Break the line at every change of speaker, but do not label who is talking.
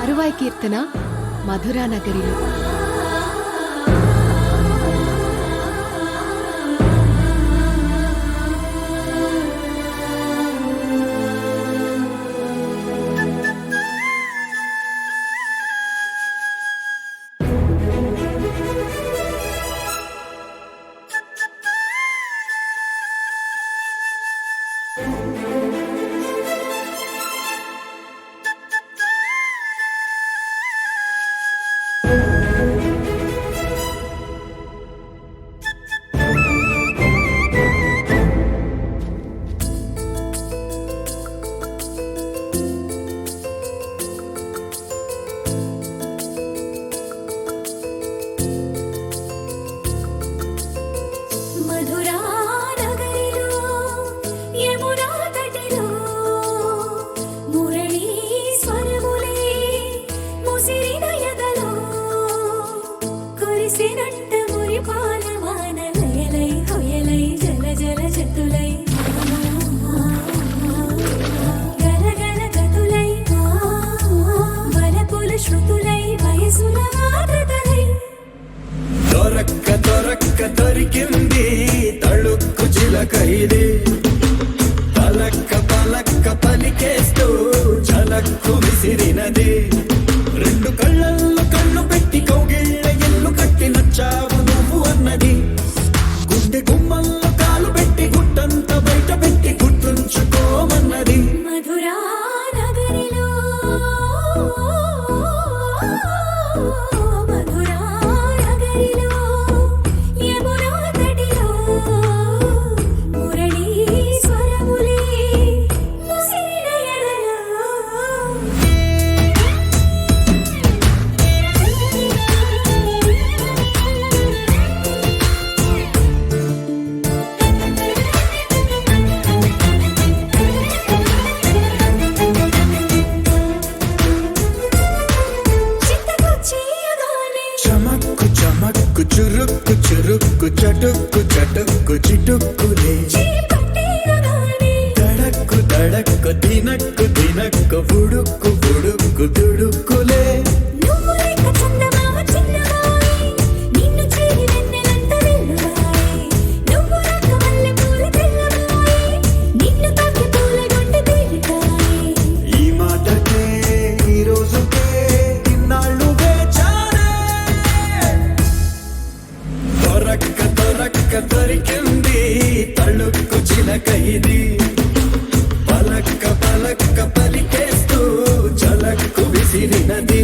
తరువాయి కీర్తన మధురా నగరిలో.
దొరికింది తళుక్కు చిలకైది పలక్క పలక్క పలికేస్తూ చలక్కు విసిరినది రెండు కళ్ళల్లో కళ్ళు పెట్టి కౌగిళ్ళ ఎల్లు కట్టి నచ్చావు నువ్వు అన్నది గుండె గుమ్మల్లో కాలు పెట్టి గుట్టంత బయట పెట్టి గుర్తుంచుకోమన్నది
మధురా నగరిలో
చురుక్కు చురుక్కు చటుక్కు చటుక్కు చిటుక్కులే తడక్కు తడక్కు దినక్కు దినక్కు బుడుక్కు బుడుక్కు దుడుక్కులే ఈ మాటకే ఈ రోజుకే ఇన్నాళ్ళు దొరికింది తళుక్కు చిలకైది పలక్క పలక్క పలికేస్తూ చలక్కు విసిరినది